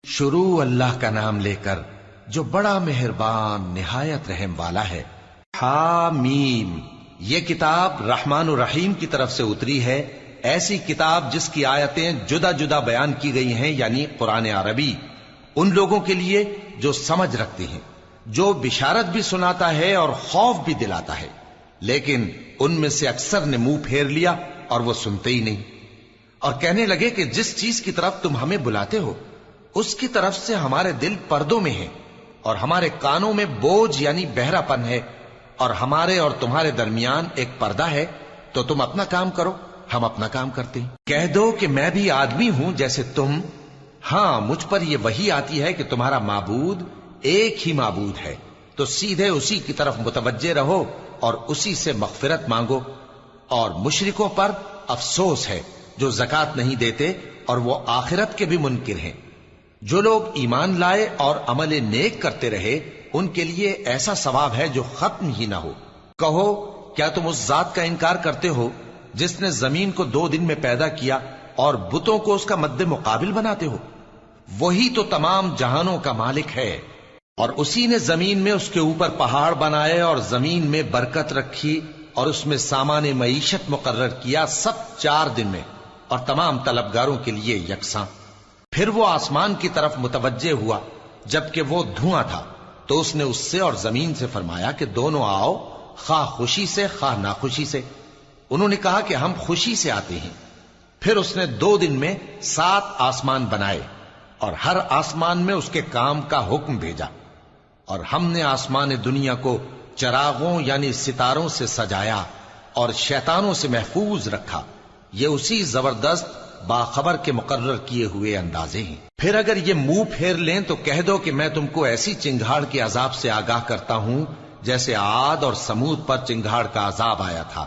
شروع اللہ کا نام لے کر جو بڑا مہربان نہایت رحم والا ہے۔ حامیم، یہ کتاب رحمان الرحیم کی طرف سے اتری ہے، ایسی کتاب جس کی آیتیں جدا جدا بیان کی گئی ہیں، یعنی قرآن عربی، ان لوگوں کے لیے جو سمجھ رکھتے ہیں، جو بشارت بھی سناتا ہے اور خوف بھی دلاتا ہے، لیکن ان میں سے اکثر نے منہ پھیر لیا اور وہ سنتے ہی نہیں، اور کہنے لگے کہ جس چیز کی طرف تم ہمیں بلاتے ہو اس کی طرف سے ہمارے دل پردوں میں ہیں، اور ہمارے کانوں میں بوجھ یعنی بہرا پن ہے، اور ہمارے اور تمہارے درمیان ایک پردہ ہے، تو تم اپنا کام کرو، ہم اپنا کام کرتے ہیں۔ کہہ دو کہ میں بھی آدمی ہوں جیسے تم، ہاں مجھ پر یہ وحی آتی ہے کہ تمہارا معبود ایک ہی معبود ہے، تو سیدھے اسی کی طرف متوجہ رہو اور اسی سے مغفرت مانگو۔ اور مشرکوں پر افسوس ہے جو زکوٰۃ نہیں دیتے اور وہ آخرت کے بھی منکر ہیں۔ جو لوگ ایمان لائے اور عمل نیک کرتے رہے ان کے لیے ایسا ثواب ہے جو ختم ہی نہ ہو۔ کہو کیا تم اس ذات کا انکار کرتے ہو جس نے زمین کو 2 دن میں پیدا کیا اور بتوں کو اس کا مد مقابل بناتے ہو؟ وہی تو تمام جہانوں کا مالک ہے، اور اسی نے زمین میں اس کے اوپر پہاڑ بنائے اور زمین میں برکت رکھی اور اس میں سامان معیشت مقرر کیا، سب 4 دن میں، اور تمام طلبگاروں کے لیے یکساں۔ پھر وہ آسمان کی طرف متوجہ ہوا جبکہ وہ دھواں تھا، تو اس نے اس سے اور زمین سے فرمایا کہ دونوں آؤ، خواہ خوشی سے خواہ ناخوشی سے۔ انہوں نے کہا کہ ہم خوشی سے آتے ہیں۔ پھر اس نے 2 دن میں 7 آسمان بنائے اور ہر آسمان میں اس کے کام کا حکم بھیجا، اور ہم نے آسمان دنیا کو چراغوں یعنی ستاروں سے سجایا اور شیطانوں سے محفوظ رکھا۔ یہ اسی زبردست باخبر کے مقرر کیے ہوئے اندازے ہیں۔ پھر اگر یہ منہ پھیر لیں تو کہہ دو کہ میں تم کو ایسی چنگھاڑ کے عذاب سے آگاہ کرتا ہوں جیسے عاد اور سمود پر چنگھاڑ کا عذاب آیا تھا،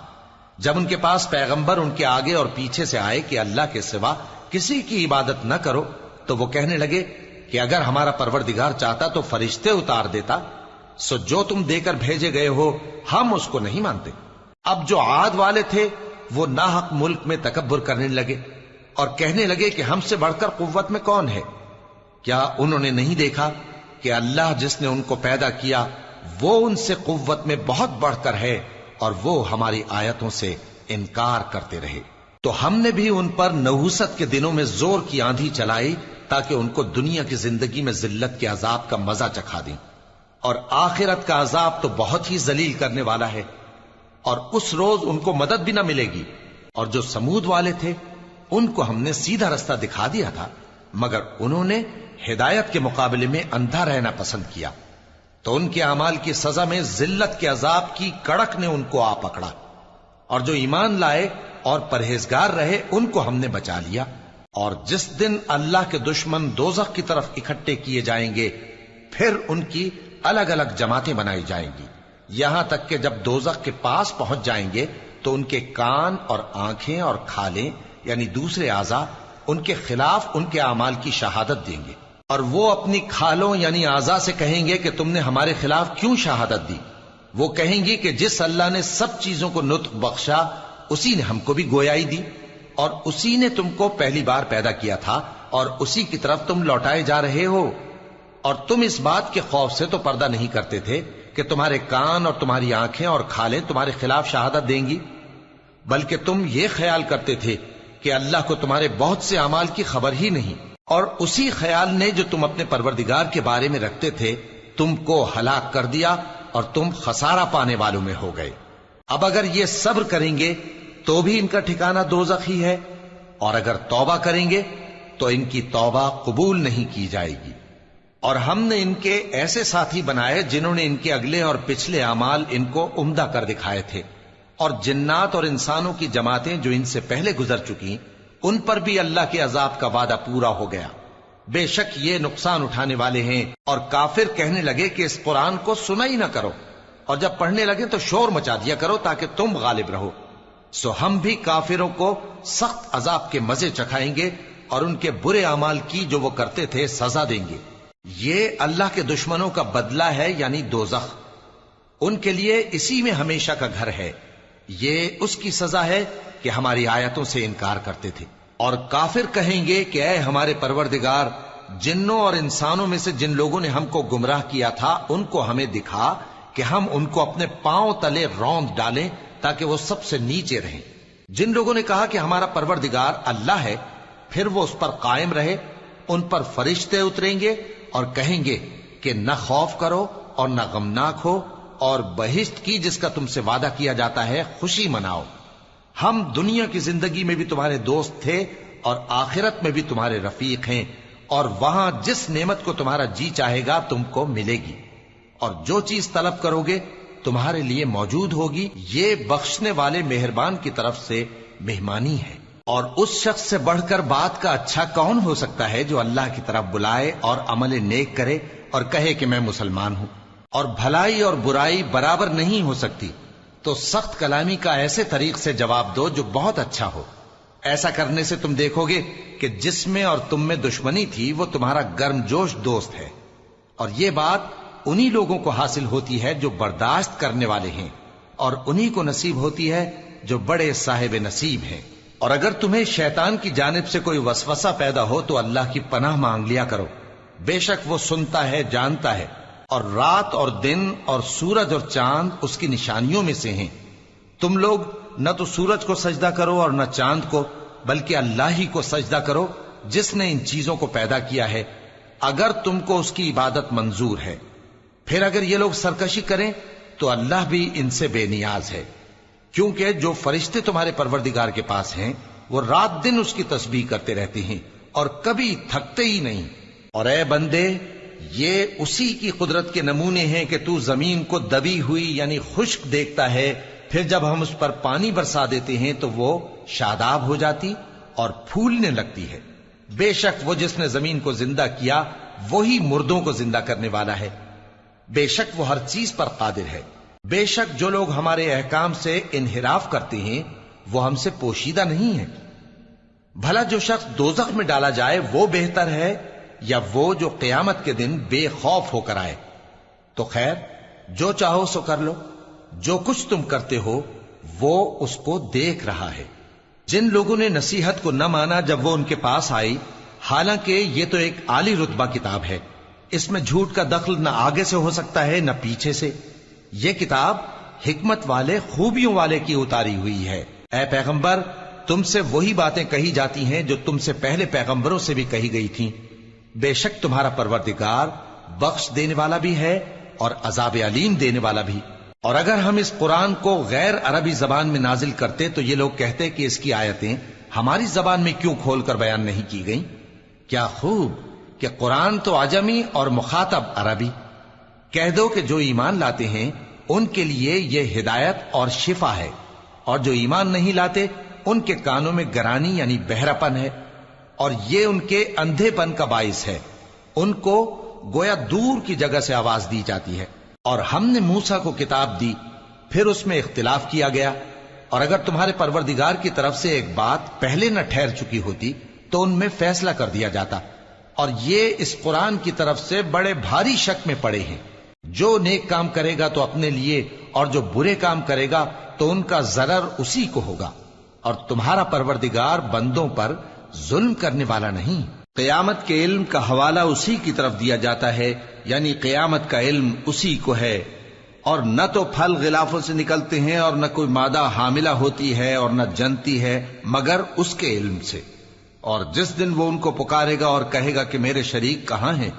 جب ان کے پاس پیغمبر ان کے آگے اور پیچھے سے آئے کہ اللہ کے سوا کسی کی عبادت نہ کرو، تو وہ کہنے لگے کہ اگر ہمارا پروردگار چاہتا تو فرشتے اتار دیتا، سو جو تم دے کر بھیجے گئے ہو ہم اس کو نہیں مانتے۔ اب جو عاد والے تھے وہ ناحق ملک میں تکبر کرنے لگے اور کہنے لگے کہ ہم سے بڑھ کر قوت میں کون ہے؟ کیا انہوں نے نہیں دیکھا کہ اللہ جس نے ان کو پیدا کیا وہ ان سے قوت میں بہت بڑھ کر ہے، اور وہ ہماری آیتوں سے انکار کرتے رہے۔ تو ہم نے بھی ان پر نحوست کے دنوں میں زور کی آندھی چلائی تاکہ ان کو دنیا کی زندگی میں ذلت کے عذاب کا مزہ چکھا دیں، اور آخرت کا عذاب تو بہت ہی ذلیل کرنے والا ہے، اور اس روز ان کو مدد بھی نہ ملے گی۔ اور جو سمود والے تھے ان کو ہم نے سیدھا رستہ دکھا دیا تھا، مگر انہوں نے ہدایت کے مقابلے میں اندھا رہنا پسند کیا، تو ان کے اعمال کی سزا میں ذلت کے عذاب کی کڑک نے ان کو آ پکڑا۔ اور جو ایمان لائے اور پرہیزگار رہے ان کو ہم نے بچا لیا۔ اور جس دن اللہ کے دشمن دوزخ کی طرف اکٹھے کیے جائیں گے پھر ان کی الگ الگ جماعتیں بنائی جائیں گی، یہاں تک کہ جب دوزخ کے پاس پہنچ جائیں گے تو ان کے کان اور آنکھیں اور کھالیں یعنی دوسرے اعضاء ان کے خلاف ان کے اعمال کی شہادت دیں گے، اور وہ اپنی کھالوں یعنی اعضاء سے کہیں گے کہ تم نے ہمارے خلاف کیوں شہادت دی؟ وہ کہیں گی کہ جس اللہ نے سب چیزوں کو نطق بخشا اسی نے ہم کو بھی گویائی دی، اور اسی نے تم کو پہلی بار پیدا کیا تھا اور اسی کی طرف تم لوٹائے جا رہے ہو۔ اور تم اس بات کے خوف سے تو پردہ نہیں کرتے تھے کہ تمہارے کان اور تمہاری آنکھیں اور کھالیں تمہارے خلاف شہادت دیں گی، بلکہ تم یہ خیال کرتے تھے کہ اللہ کو تمہارے بہت سے اعمال کی خبر ہی نہیں، اور اسی خیال نے جو تم اپنے پروردگار کے بارے میں رکھتے تھے تم کو ہلاک کر دیا اور تم خسارہ پانے والوں میں ہو گئے۔ اب اگر یہ صبر کریں گے تو بھی ان کا ٹھکانہ دوزخ ہی ہے، اور اگر توبہ کریں گے تو ان کی توبہ قبول نہیں کی جائے گی۔ اور ہم نے ان کے ایسے ساتھی بنائے جنہوں نے ان کے اگلے اور پچھلے اعمال ان کو عمدہ کر دکھائے تھے، اور جنات اور انسانوں کی جماعتیں جو ان سے پہلے گزر چکی ان پر بھی اللہ کے عذاب کا وعدہ پورا ہو گیا۔ بے شک یہ نقصان اٹھانے والے ہیں۔ اور کافر کہنے لگے کہ اس قرآن کو سنا ہی نہ کرو، اور جب پڑھنے لگے تو شور مچا دیا کرو تاکہ تم غالب رہو۔ سو ہم بھی کافروں کو سخت عذاب کے مزے چکھائیں گے اور ان کے برے اعمال کی جو وہ کرتے تھے سزا دیں گے۔ یہ اللہ کے دشمنوں کا بدلہ ہے یعنی دوزخ، ان کے لیے اسی میں ہمیشہ کا گھر ہے۔ یہ اس کی سزا ہے کہ ہماری آیتوں سے انکار کرتے تھے۔ اور کافر کہیں گے کہ اے ہمارے پروردگار، جنوں اور انسانوں میں سے جن لوگوں نے ہم کو گمراہ کیا تھا ان کو ہمیں دکھا کہ ہم ان کو اپنے پاؤں تلے روند ڈالیں تاکہ وہ سب سے نیچے رہیں۔ جن لوگوں نے کہا کہ ہمارا پروردگار اللہ ہے، پھر وہ اس پر قائم رہے، ان پر فرشتے اتریں گے اور کہیں گے کہ نہ خوف کرو اور نہ غمناک ہو، اور بہشت کی جس کا تم سے وعدہ کیا جاتا ہے خوشی مناؤ۔ ہم دنیا کی زندگی میں بھی تمہارے دوست تھے اور آخرت میں بھی تمہارے رفیق ہیں، اور وہاں جس نعمت کو تمہارا جی چاہے گا تم کو ملے گی، اور جو چیز طلب کرو گے تمہارے لیے موجود ہوگی۔ یہ بخشنے والے مہربان کی طرف سے مہمانی ہے۔ اور اس شخص سے بڑھ کر بات کا اچھا کون ہو سکتا ہے جو اللہ کی طرف بلائے اور عمل نیک کرے اور کہے کہ میں مسلمان ہوں۔ اور بھلائی اور برائی برابر نہیں ہو سکتی، تو سخت کلامی کا ایسے طریق سے جواب دو جو بہت اچھا ہو۔ ایسا کرنے سے تم دیکھو گے کہ جس میں اور تم میں دشمنی تھی وہ تمہارا گرم جوش دوست ہے، اور یہ بات انہی لوگوں کو حاصل ہوتی ہے جو برداشت کرنے والے ہیں، اور انہی کو نصیب ہوتی ہے جو بڑے صاحب نصیب ہیں۔ اور اگر تمہیں شیطان کی جانب سے کوئی وسوسہ پیدا ہو تو اللہ کی پناہ مانگ لیا کرو، بے شک وہ سنتا ہے، جانتا ہے۔ اور رات اور دن اور سورج اور چاند اس کی نشانیوں میں سے ہیں۔ تم لوگ نہ تو سورج کو سجدہ کرو اور نہ چاند کو، بلکہ اللہ ہی کو سجدہ کرو جس نے ان چیزوں کو پیدا کیا ہے، اگر تم کو اس کی عبادت منظور ہے۔ پھر اگر یہ لوگ سرکشی کریں تو اللہ بھی ان سے بے نیاز ہے، کیونکہ جو فرشتے تمہارے پروردگار کے پاس ہیں وہ رات دن اس کی تسبیح کرتے رہتے ہیں اور کبھی تھکتے ہی نہیں۔ اور اے بندے، یہ اسی کی قدرت کے نمونے ہیں کہ تو زمین کو دبی ہوئی یعنی خشک دیکھتا ہے، پھر جب ہم اس پر پانی برسا دیتے ہیں تو وہ شاداب ہو جاتی اور پھولنے لگتی ہے۔ بے شک وہ جس نے زمین کو زندہ کیا وہی مردوں کو زندہ کرنے والا ہے، بے شک وہ ہر چیز پر قادر ہے۔ بے شک جو لوگ ہمارے احکام سے انحراف کرتے ہیں وہ ہم سے پوشیدہ نہیں ہیں۔ بھلا جو شخص دوزخ میں ڈالا جائے وہ بہتر ہے یا وہ جو قیامت کے دن بے خوف ہو کر آئے؟ تو خیر، جو چاہو سو کر لو، جو کچھ تم کرتے ہو وہ اس کو دیکھ رہا ہے۔ جن لوگوں نے نصیحت کو نہ مانا جب وہ ان کے پاس آئی، حالانکہ یہ تو ایک عالی رتبہ کتاب ہے، اس میں جھوٹ کا دخل نہ آگے سے ہو سکتا ہے نہ پیچھے سے۔ یہ کتاب حکمت والے، خوبیوں والے کی اتاری ہوئی ہے۔ اے پیغمبر، تم سے وہی باتیں کہی جاتی ہیں جو تم سے پہلے پیغمبروں سے بھی کہی گئی تھیں۔ بے شک تمہارا پروردگار بخش دینے والا بھی ہے اور عذاب علیم دینے والا بھی۔ اور اگر ہم اس قرآن کو غیر عربی زبان میں نازل کرتے تو یہ لوگ کہتے کہ اس کی آیتیں ہماری زبان میں کیوں کھول کر بیان نہیں کی گئیں؟ کیا خوب کہ قرآن تو عجمی اور مخاطب عربی۔ کہہ دو کہ جو ایمان لاتے ہیں ان کے لیے یہ ہدایت اور شفا ہے، اور جو ایمان نہیں لاتے ان کے کانوں میں گرانی یعنی بہراپن ہے، اور یہ ان کے اندھے پن کا باعث ہے۔ ان کو گویا دور کی جگہ سے آواز دی جاتی ہے۔ اور ہم نے موسیٰ کو کتاب دی، پھر اس میں اختلاف کیا گیا، اور اگر تمہارے پروردگار کی طرف سے ایک بات پہلے نہ ٹھہر چکی ہوتی تو ان میں فیصلہ کر دیا جاتا۔ اور یہ اس قرآن کی طرف سے بڑے بھاری شک میں پڑے ہیں۔ جو نیک کام کرے گا تو اپنے لیے، اور جو برے کام کرے گا تو ان کا ضرر اسی کو ہوگا، اور تمہارا پروردگار بندوں پر ظلم کرنے والا نہیں۔ قیامت کے علم کا حوالہ اسی کی طرف دیا جاتا ہے، یعنی قیامت کا علم اسی کو ہے۔ اور نہ تو پھل غلافوں سے نکلتے ہیں اور نہ کوئی مادہ حاملہ ہوتی ہے اور نہ جنتی ہے مگر اس کے علم سے۔ اور جس دن وہ ان کو پکارے گا اور کہے گا کہ میرے شریک کہاں ہیں،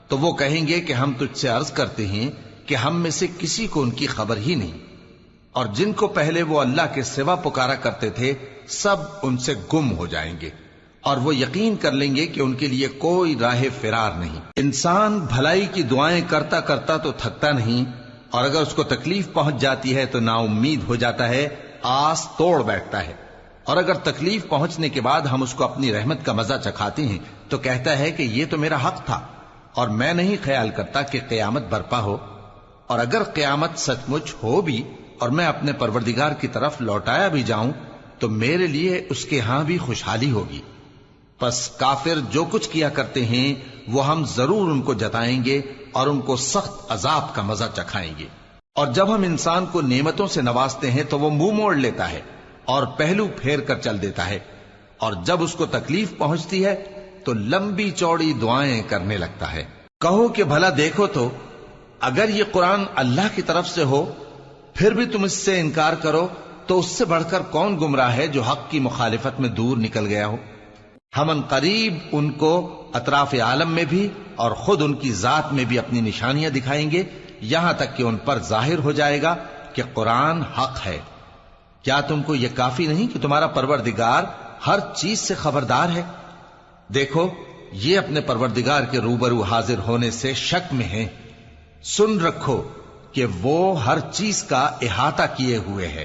تو وہ کہیں گے کہ ہم تجھ سے عرض کرتے ہیں کہ ہم میں سے کسی کو ان کی خبر ہی نہیں، اور جن کو پہلے وہ اللہ کے سوا پکارا کرتے تھے سب ان سے گم ہو جائیں گے، اور وہ یقین کر لیں گے کہ ان کے لیے کوئی راہ فرار نہیں۔ انسان بھلائی کی دعائیں کرتا کرتا تو تھکتا نہیں، اور اگر اس کو تکلیف پہنچ جاتی ہے تو نا امید ہو جاتا ہے، آس توڑ بیٹھتا ہے۔ اور اگر تکلیف پہنچنے کے بعد ہم اس کو اپنی رحمت کا مزہ چکھاتے ہیں تو کہتا ہے کہ یہ تو میرا حق تھا، اور میں نہیں خیال کرتا کہ قیامت برپا ہو۔ اور اگر قیامت سچ مچ ہو بھی اور میں اپنے پروردگار کی طرف لوٹایا بھی جاؤں تو میرے لیے اس کے ہاں بھی خوشحالی ہوگی۔ پس کافر جو کچھ کیا کرتے ہیں وہ ہم ضرور ان کو جتائیں گے اور ان کو سخت عذاب کا مزہ چکھائیں گے۔ اور جب ہم انسان کو نعمتوں سے نوازتے ہیں تو وہ منہ موڑ لیتا ہے اور پہلو پھیر کر چل دیتا ہے، اور جب اس کو تکلیف پہنچتی ہے تو لمبی چوڑی دعائیں کرنے لگتا ہے۔ کہو کہ بھلا دیکھو تو اگر یہ قرآن اللہ کی طرف سے ہو پھر بھی تم اس سے انکار کرو تو اس سے بڑھ کر کون گمراہ ہے جو حق کی مخالفت میں دور نکل گیا ہو۔ ہم ان قریب ان کو اطراف عالم میں بھی اور خود ان کی ذات میں بھی اپنی نشانیاں دکھائیں گے، یہاں تک کہ ان پر ظاہر ہو جائے گا کہ قرآن حق ہے۔ کیا تم کو یہ کافی نہیں کہ تمہارا پروردگار ہر چیز سے خبردار ہے؟ دیکھو یہ اپنے پروردگار کے روبرو حاضر ہونے سے شک میں ہیں، سن رکھو کہ وہ ہر چیز کا احاطہ کیے ہوئے ہے۔